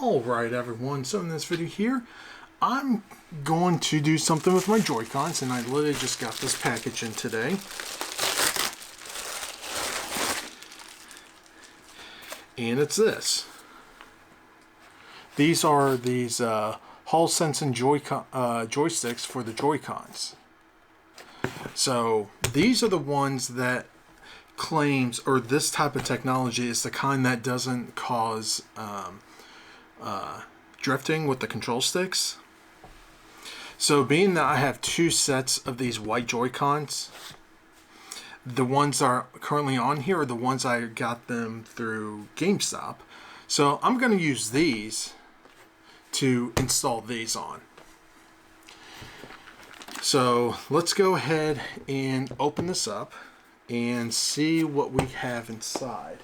Alright everyone, so in this video here, I'm going to do something with my Joy-Cons, and I literally just got this package in today. And it's this. These are these Hall Sensing joysticks for the Joy-Cons. So these are the ones that claims, or this type of technology is the kind that doesn't cause drifting with the control sticks. So being that I have two sets of these white Joy-Cons, the ones that are currently on here are the ones I got them through GameStop. So I'm going to use these to install these on. So let's go ahead and open this up and see what we have inside.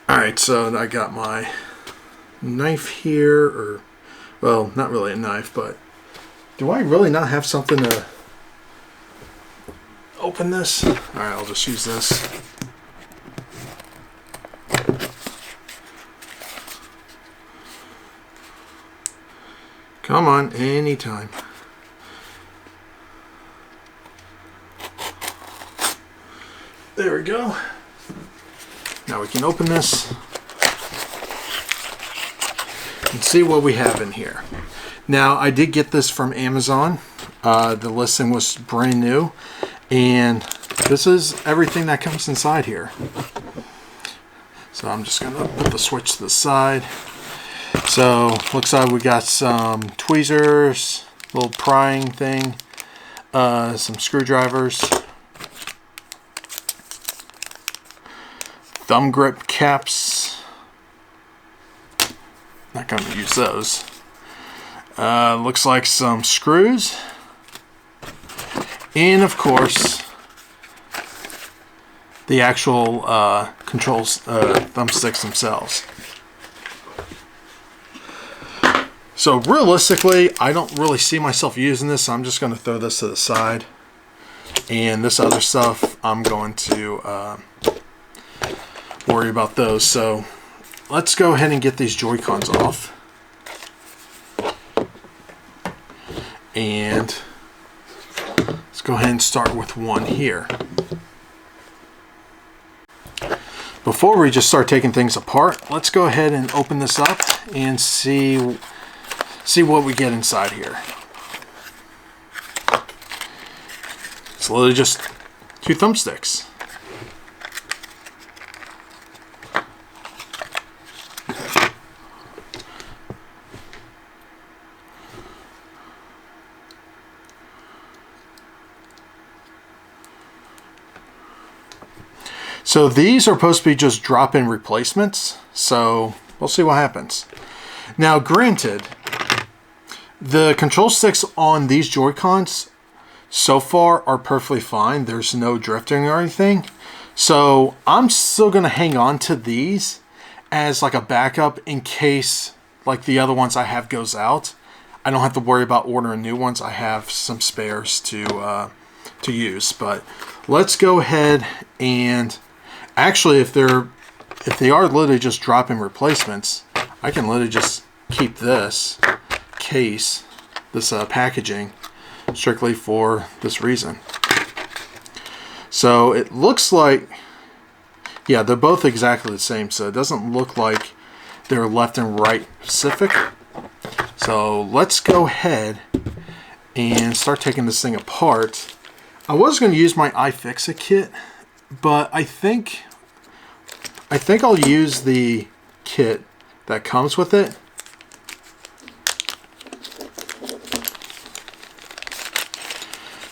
Alright, so I got my knife here, or, well, not really a knife, but do I really not have something to open this? Alright, I'll just use this. Come on, anytime. There we go. Now we can open this and see what we have in here. Now, I did get this from Amazon. The listing was brand new, and this is everything that comes inside here. So I'm just going to put the switch to the side. So looks like we got some tweezers, little prying thing, some screwdrivers, thumb grip caps. Not going to use those. Looks like some screws, and of course the actual controls, thumbsticks themselves. So realistically, I don't really see myself using this, so I'm just going to throw this to the side, and this other stuff I'm going to worry about those. So let's go ahead and get these Joy-Cons off. And let's go ahead and start with one here. Before we just start taking things apart, let's go ahead and open this up and see what we get inside here. It's literally just two thumbsticks. So these are supposed to be just drop-in replacements, so we'll see what happens. Now granted, the control sticks on these Joy-Cons so far are perfectly fine. There's no drifting or anything. So I'm still going to hang on to these as like a backup in case like the other ones I have goes out. I don't have to worry about ordering new ones. I have some spares to use. But let's go ahead and actually, if they are literally just drop-in replacements, I can literally just keep this case, this packaging, strictly for this reason. So it looks like, yeah, they're both exactly the same, so it doesn't look like they're left and right specific. So let's go ahead and start taking this thing apart. I was going to use my iFixit kit, but I think I'll use the kit that comes with it.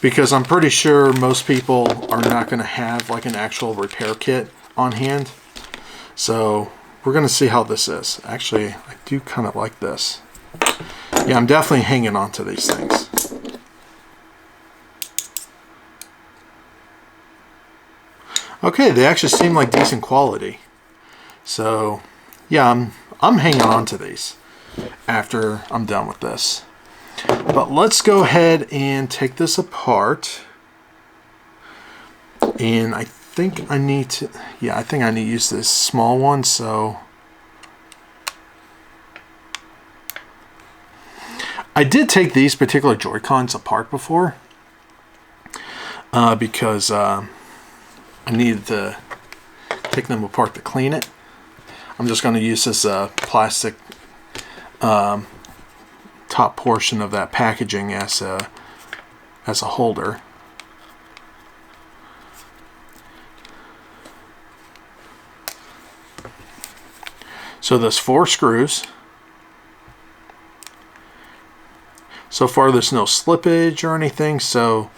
Because I'm pretty sure most people are not going to have like an actual repair kit on hand. So we're going to see how this is. Actually, I do kind of like this. Yeah, I'm definitely hanging on to these things. Okay, they actually seem like decent quality. So yeah, I'm hanging on to these after I'm done with this. But let's go ahead and take this apart. And I think I need to, yeah, I think I need to use this small one. So I did take these particular Joy-Cons apart before because I needed to take them apart to clean it. I'm just going to use this plastic top portion of that packaging as a holder. So there's 4 screws. So far there's no slippage or anything. So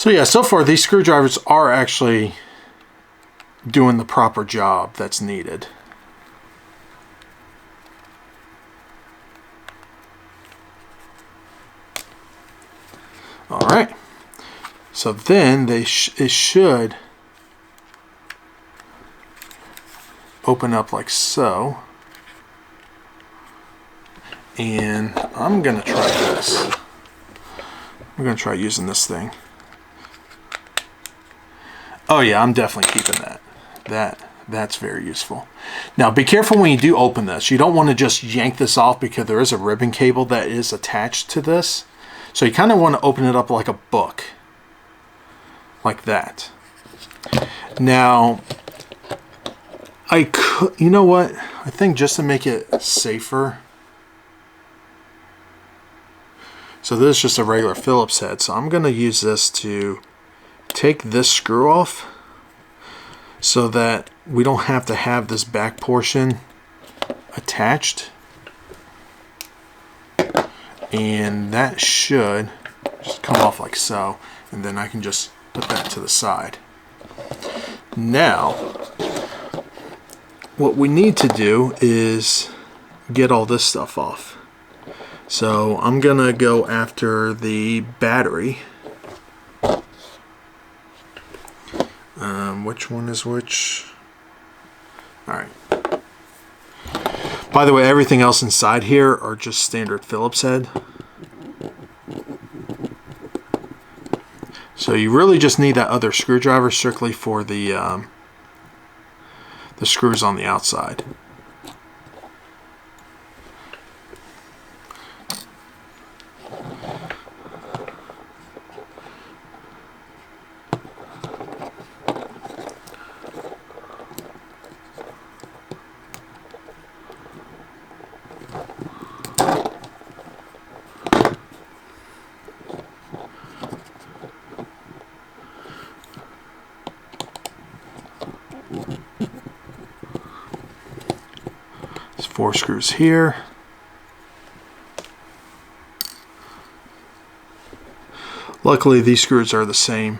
yeah, so far these screwdrivers are actually doing the proper job that's needed. All right. So then it should open up like so. And I'm going to try this. I'm going to try using this thing. Oh yeah, I'm definitely keeping that. That's very useful. Now be careful when you do open this. You don't want to just yank this off because there is a ribbon cable that is attached to this. So you kind of want to open it up like a book. Like that. Now, you know what? I think just to make it safer. So this is just a regular Phillips head. So I'm going to use this to take this screw off so that we don't have to have this back portion attached. And that should just come off like so. And then I can just put that to the side. Now, what we need to do is get all this stuff off. So I'm gonna go after the battery. Which one is which? All right. By the way, everything else inside here are just standard Phillips head. So you really just need that other screwdriver strictly for the screws on the outside. There's 4 screws here. Luckily, these screws are the same.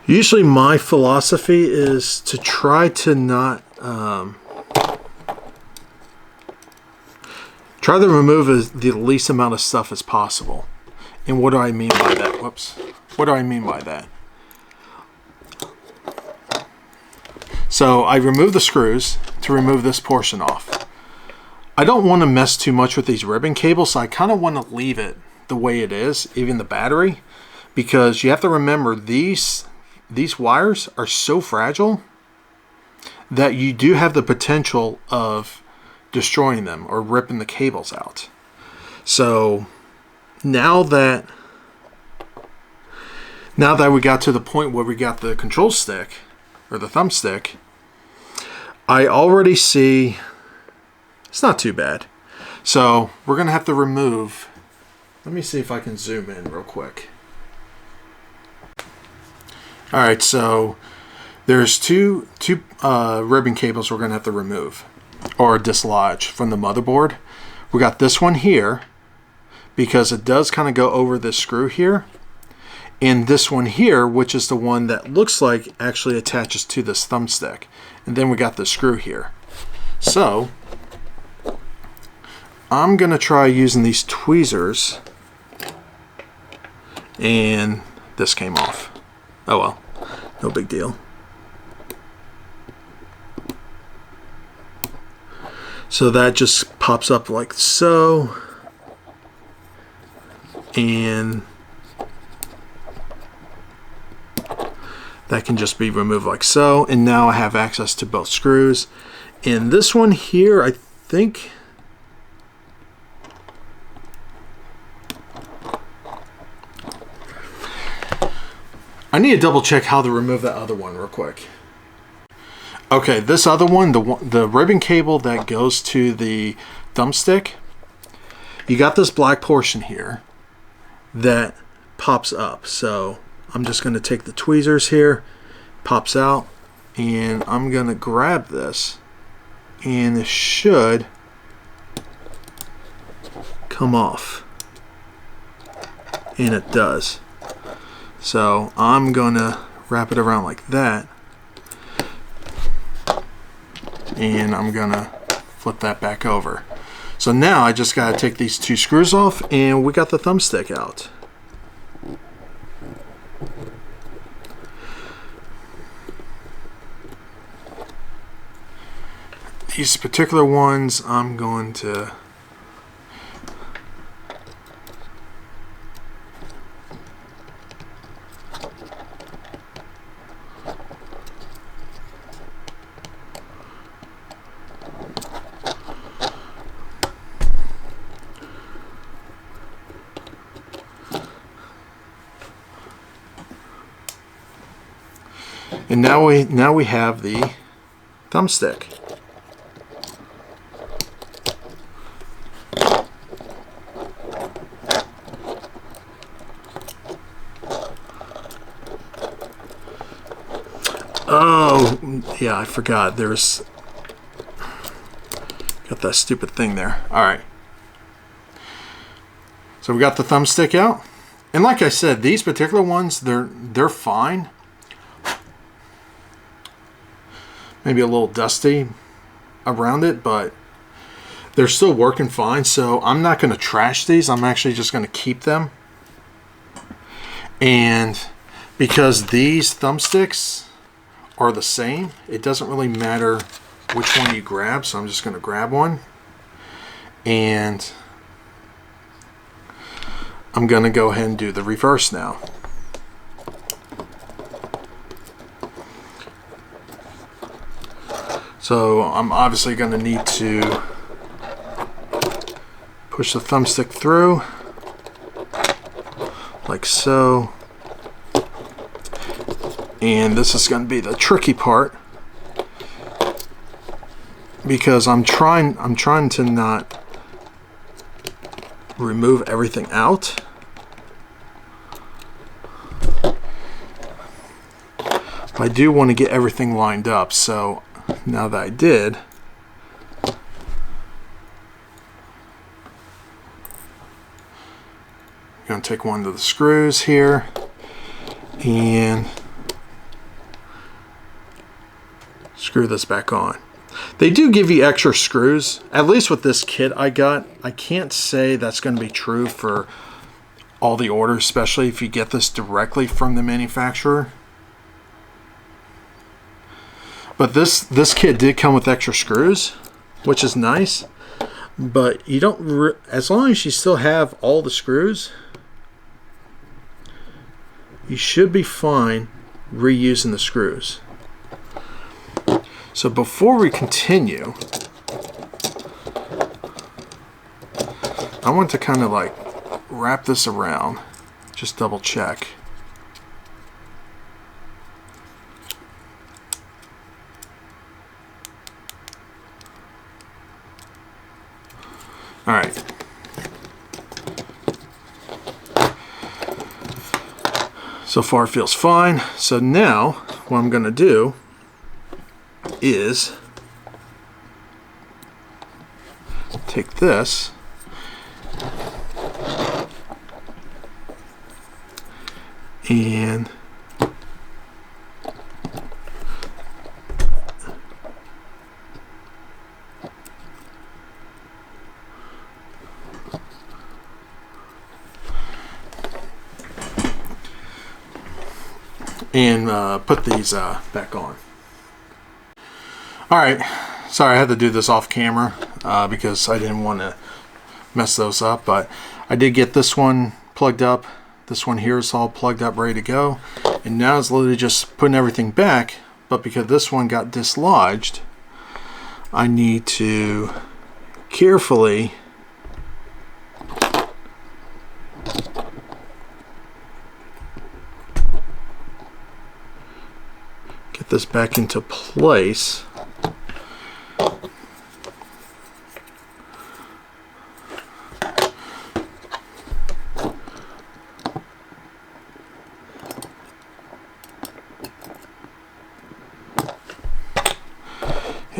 Usually my philosophy is to try to not try to remove the least amount of stuff as possible. And what do I mean by that? Whoops. What do I mean by that? So I remove the screws to remove this portion off. I don't want to mess too much with these ribbon cables, so I kind of want to leave it the way it is, even the battery, because you have to remember these wires are so fragile that you do have the potential of destroying them or ripping the cables out. So now that we got to the point where we got the control stick or the thumbstick, I already see it's not too bad. So we're gonna have to remove, let me see if I can zoom in real quick. All right, so there's two ribbon cables we're going to have to remove or dislodge from the motherboard. We got this one here because it does kind of go over this screw here. And this one here, which is the one that looks like actually attaches to this thumbstick. And then we got the screw here. So I'm going to try using these tweezers. And this came off. Oh well, no big deal. So that just pops up like so. And that can just be removed like so. And now I have access to both screws. And this one here, I think, I need to double check how to remove that other one real quick. Okay, this other one, the ribbon cable that goes to the thumbstick, you got this black portion here that pops up. So I'm just going to take the tweezers here, pops out, and I'm going to grab this, and it should come off. And it does. So I'm going to wrap it around like that, and I'm going to flip that back over. So now I just got to take these two screws off, and we got the thumbstick out. These particular ones I'm going to and now we have the thumbstick. Oh, yeah, I forgot. There's got that stupid thing there. All right. So we got the thumbstick out. And like I said, these particular ones, they're fine. Maybe a little dusty around it, but they're still working fine. So I'm not going to trash these. I'm actually just going to keep them. And because these thumbsticks are the same, it doesn't really matter which one you grab. So I'm just going to grab one, and I'm going to go ahead and do the reverse now. So I'm obviously going to need to push the thumbstick through like so. And this is going to be the tricky part, because I'm trying to not remove everything out. But I do want to get everything lined up. So now that I did, I'm going to take one of the screws here and screw this back on. They do give you extra screws, at least with this kit I got. I can't say that's going to be true for all the orders, especially if you get this directly from the manufacturer. But this kit did come with extra screws, which is nice. But you don't, as long as you still have all the screws, you should be fine reusing the screws. So before we continue, I want to kind of like wrap this around, just double check. All right. So far it feels fine. So now what I'm going to do is take this and put these back on. Alright, sorry I had to do this off camera because I didn't want to mess those up, but I did get this one plugged up. This one here is all plugged up, ready to go. And now it's literally just putting everything back, but because this one got dislodged, I need to carefully get this back into place.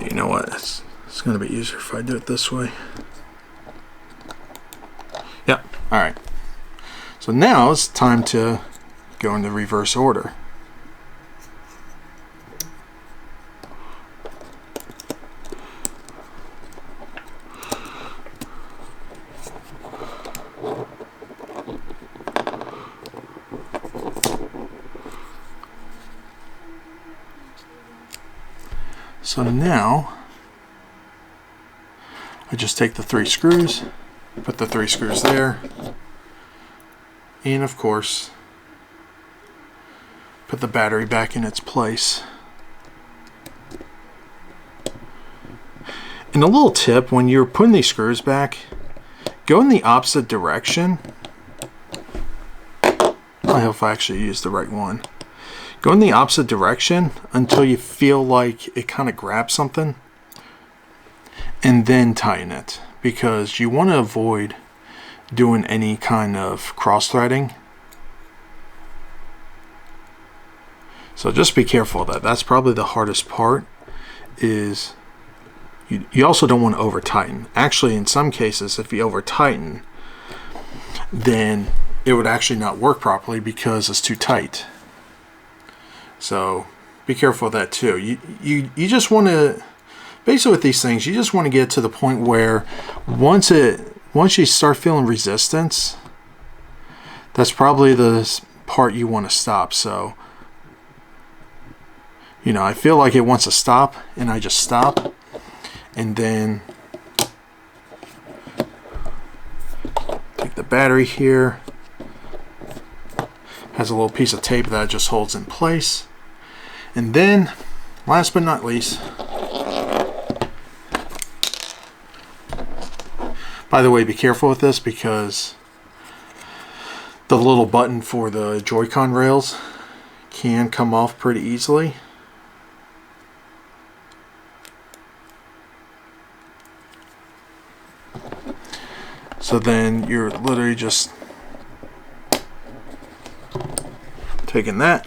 You know what? It's going to be easier if I do it this way. Yep. All right. So now it's time to go in the reverse order. So now I just take the 3 screws, put the 3 screws there, and of course put the battery back in its place. And a little tip, when you're putting these screws back, go in the opposite direction. I hope I actually used the right one. Go in the opposite direction until you feel like it kind of grabs something, and then tighten it, because you want to avoid doing any kind of cross-threading. So just be careful of that. That's probably the hardest part, is you also don't want to over tighten. Actually, in some cases, if you over tighten, then it would actually not work properly because it's too tight. So be careful of that too. You just want to, basically with these things, you just want to get to the point where once you start feeling resistance, that's probably the part you want to stop. So, you know, I feel like it wants to stop, and I just stop, and then take the battery here. Has a little piece of tape that just holds in place. And then, last but not least, by the way, be careful with this, because the little button for the Joy-Con rails can come off pretty easily. So then you're literally just taking that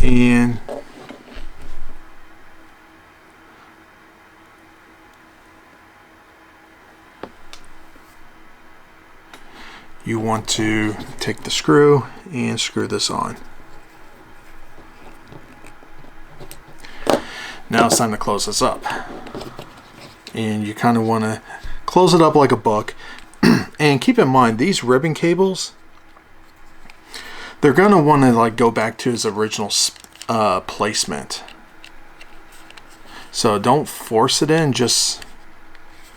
and you want to take the screw and screw this on. Now it's time to close this up. And you kind of want to close it up like a book. And keep in mind, these ribbon cables, they're going to want to like go back to its original placement. So don't force it in, just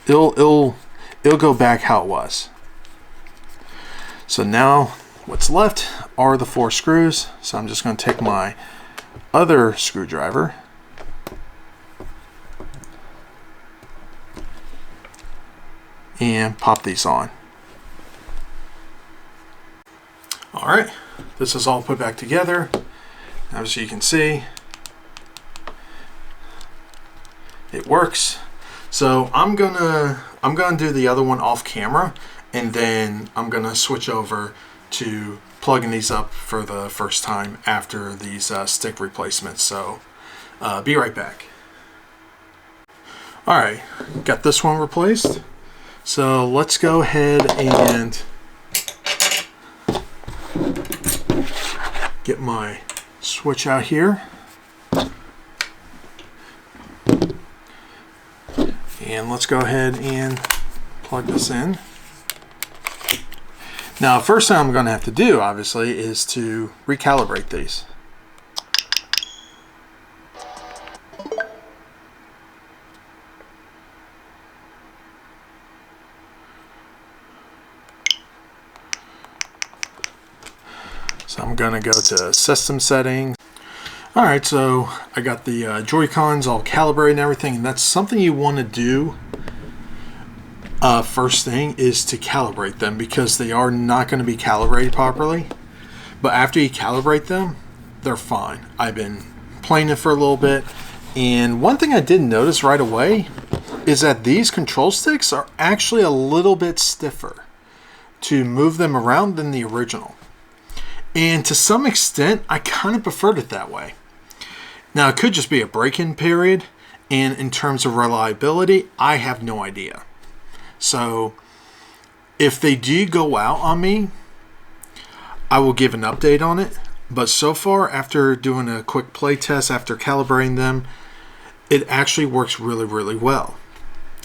it'll go back how it was. So now what's left are the 4 screws. So I'm just going to take my other screwdriver and pop these on. Alright, this is all put back together. As you can see, it works. So I'm gonna do the other one off camera, and then I'm gonna switch over to plugging these up for the first time after these stick replacements. So be right back. All right, got this one replaced. So let's go ahead and get my switch out here. And let's go ahead and plug this in. Now, first thing I'm going to have to do, obviously, is to recalibrate these. So I'm going to go to System Settings. Alright, so I got the Joy-Cons all calibrated and everything, and that's something you want to do first thing is to calibrate them, because they are not going to be calibrated properly. But after you calibrate them, they're fine. I've been playing it for a little bit, and one thing I did notice right away is that these control sticks are actually a little bit stiffer to move them around than the original. And to some extent, I kind of preferred it that way. Now, it could just be a break-in period, and in terms of reliability, I have no idea. So, if they do go out on me, I will give an update on it. But so far, after doing a quick play test, after calibrating them, it actually works really, really well.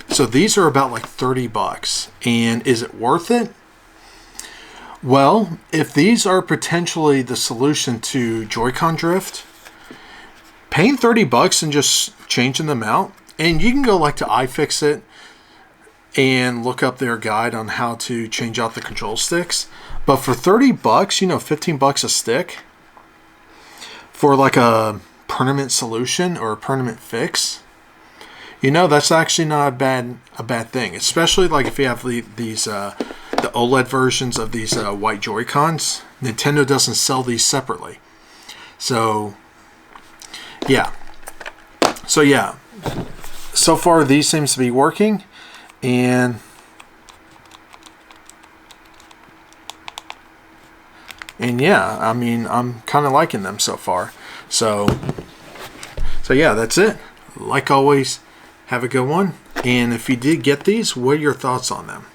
So these are about like 30 bucks. And is it worth it? Well, if these are potentially the solution to Joy-Con drift, paying 30 bucks and just changing them out, and you can go like to iFixit and look up their guide on how to change out the control sticks. But for 30 bucks, 15 bucks a stick for like a permanent solution or a permanent fix, that's actually not a bad thing. Especially like if you have these the OLED versions of these white Joy-Cons. Nintendo doesn't sell these separately. So yeah. So far these seems to be working, and yeah, I mean, I'm kind of liking them so far. So yeah, that's it. Like always, have a good one. And if you did get these, what are your thoughts on them?